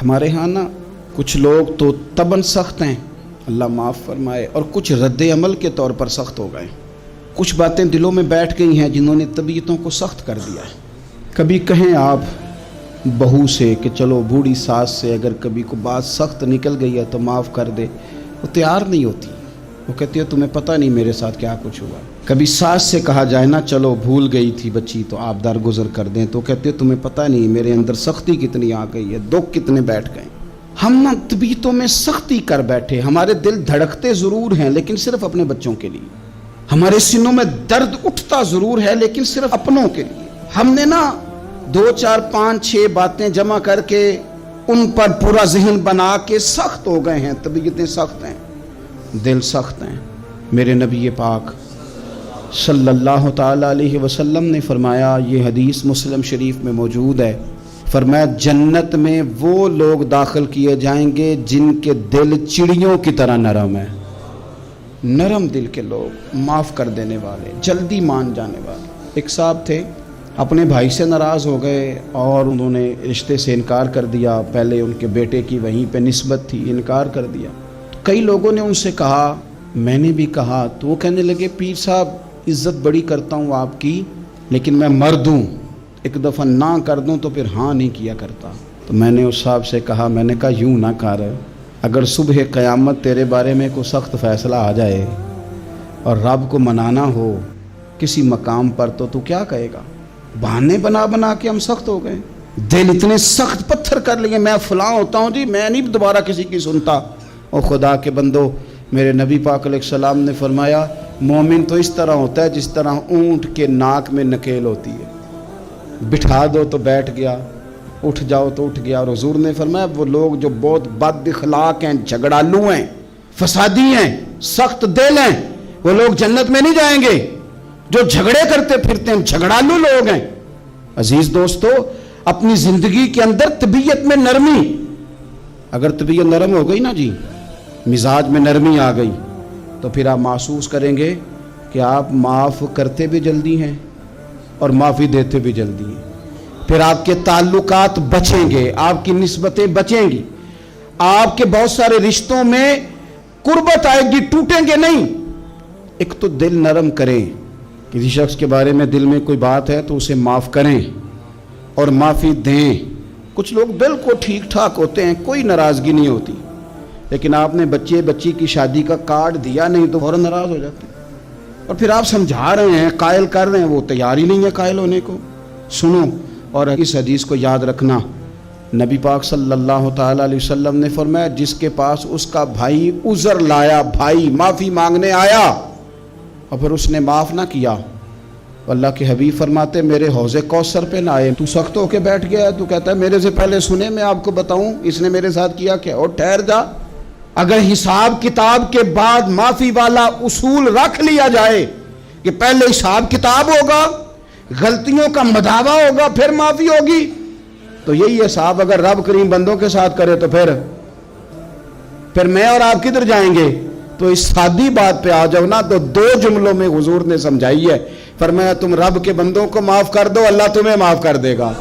ہمارے ہاں نا کچھ لوگ تو تباً سخت ہیں، اللہ معاف فرمائے، اور کچھ رد عمل کے طور پر سخت ہو گئے۔ کچھ باتیں دلوں میں بیٹھ گئی ہیں جنہوں نے طبیعتوں کو سخت کر دیا ہے۔ کبھی کہیں آپ بہو سے کہ چلو بوڑھی ساس سے اگر کبھی کو بات سخت نکل گئی ہے تو معاف کر دے، وہ تیار نہیں ہوتی، وہ کہتی ہے تمہیں پتہ نہیں میرے ساتھ کیا کچھ ہوا۔ کبھی ساس سے کہا جائے نا چلو بھول گئی تھی بچی تو آپ درگزر کر دیں، تو کہتے ہیں تمہیں پتہ نہیں میرے اندر سختی کتنی آ گئی ہے، دکھ کتنے بیٹھ گئے۔ ہم نا طبیعتوں میں سختی کر بیٹھے، ہمارے دل دھڑکتے ضرور ہیں لیکن صرف اپنے بچوں کے لیے، ہمارے سینوں میں درد اٹھتا ضرور ہے لیکن صرف اپنوں کے لیے۔ ہم نے نا 2 4 5 6 باتیں جمع کر کے ان پر پورا ذہن بنا کے سخت ہو گئے ہیں، طبیعتیں سخت ہیں، دل سخت ہیں۔ میرے نبی پاک صلی اللہ تعالی علیہ وسلم نے فرمایا، یہ حدیث مسلم شریف میں موجود ہے، فرمایا جنت میں وہ لوگ داخل کیے جائیں گے جن کے دل چڑیوں کی طرح نرم ہے۔ نرم دل کے لوگ، معاف کر دینے والے، جلدی مان جانے والے۔ ایک صاحب تھے، اپنے بھائی سے ناراض ہو گئے اور انہوں نے رشتے سے انکار کر دیا، پہلے ان کے بیٹے کی وہیں پہ نسبت تھی، انکار کر دیا۔ کئی لوگوں نے ان سے کہا، میں نے بھی کہا، تو وہ کہنے لگے پیر صاحب عزت بڑی کرتا ہوں آپ کی لیکن میں مرد ہوں، ایک دفعہ نہ کر دوں تو پھر ہاں نہیں کیا کرتا۔ تو میں نے اس صاحب سے کہا، میں نے کہا یوں نہ کر، اگر صبح قیامت تیرے بارے میں کوئی سخت فیصلہ آ جائے اور رب کو منانا ہو کسی مقام پر تو کیا کہے گا؟ بہانے بنا بنا کے ہم سخت ہو گئے، دل اتنے سخت پتھر کر لیے، میں فلاں ہوتا ہوں جی، میں نہیں دوبارہ کسی کی سنتا۔ اور خدا کے بندو، میرے نبی پاک علیہ السلام نے فرمایا مومن تو اس طرح ہوتا ہے جس طرح اونٹ کے ناک میں نکیل ہوتی ہے، بٹھا دو تو بیٹھ گیا، اٹھ جاؤ تو اٹھ گیا۔ اور حضور نے فرمایا وہ لوگ جو بہت بد اخلاق ہیں، جھگڑالو ہیں، فسادی ہیں، سخت دل ہیں، وہ لوگ جنت میں نہیں جائیں گے۔ جو جھگڑے کرتے پھرتے ہیں جھگڑالو لوگ ہیں۔ عزیز دوستو، اپنی زندگی کے اندر طبیعت میں نرمی، اگر طبیعت نرم ہو گئی نا جی، مزاج میں نرمی آ گئی تو پھر آپ محسوس کریں گے کہ آپ معاف کرتے بھی جلدی ہیں اور معافی دیتے بھی جلدی ہیں۔ پھر آپ کے تعلقات بچیں گے، آپ کی نسبتیں بچیں گی، آپ کے بہت سارے رشتوں میں قربت آئے گی، ٹوٹیں گے نہیں۔ ایک تو دل نرم کریں، کسی شخص کے بارے میں دل میں کوئی بات ہے تو اسے معاف کریں اور معافی دیں۔ کچھ لوگ بالکل ٹھیک ٹھاک ہوتے ہیں، کوئی ناراضگی نہیں ہوتی، لیکن آپ نے بچی کی شادی کا کارڈ دیا نہیں تو فوراً ناراض ہو جاتے ہیں، اور پھر آپ سمجھا رہے ہیں، قائل کر رہے ہیں، وہ تیار ہی نہیں ہے قائل ہونے کو۔ سنو اور اس حدیث کو یاد رکھنا، نبی پاک صلی اللہ تعالی علیہ وسلم نے فرمایا جس کے پاس اس کا بھائی عذر لایا، بھائی معافی مانگنے آیا اور پھر اس نے معاف نہ کیا، اللہ کے حبیب فرماتے میرے حوض کوثر پہ نہ آئے، تو سخت ہو کے بیٹھ گیا ہے، تو کہتا ہے میرے سے پہلے سنے، میں آپ کو بتاؤں اس نے میرے ساتھ کیا کیا، اور ٹھہر جا۔ اگر حساب کتاب کے بعد معافی والا اصول رکھ لیا جائے کہ پہلے حساب کتاب ہوگا، غلطیوں کا مداوع ہوگا، پھر معافی ہوگی، تو یہی حساب اگر رب کریم بندوں کے ساتھ کرے تو پھر میں اور آپ کدھر جائیں گے؟ تو اس سادی بات پہ آ جاؤ نا، تو 2 جملوں میں حضور نے سمجھائی ہے، فرمایا تم رب کے بندوں کو معاف کر دو، اللہ تمہیں معاف کر دے گا۔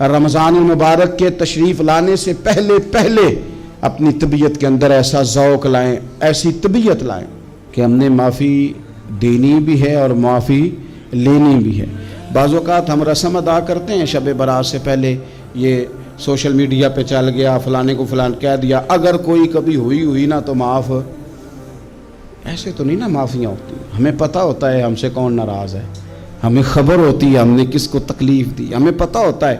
رمضان المبارک کے تشریف لانے سے پہلے اپنی طبیعت کے اندر ایسا ذوق لائیں، ایسی طبیعت لائیں کہ ہم نے معافی دینی بھی ہے اور معافی لینی بھی ہے۔ بعض اوقات ہم رسم ادا کرتے ہیں شب برات سے پہلے، یہ سوشل میڈیا پہ چل گیا، فلانے کو فلان کہہ دیا، اگر کوئی کبھی ہوئی نا تو معاف، ایسے تو نہیں نا معافیاں ہوتی۔ ہمیں پتہ ہوتا ہے ہم سے کون ناراض ہے، ہمیں خبر ہوتی ہے ہم نے کس کو تکلیف دی، ہمیں پتہ ہوتا ہے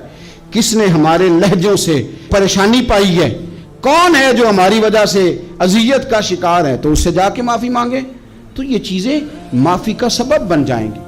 کس نے ہمارے لہجوں سے پریشانی پائی ہے، کون ہے جو ہماری وجہ سے اذیت کا شکار ہے، تو اس سے جا کے معافی مانگے، تو یہ چیزیں معافی کا سبب بن جائیں گی۔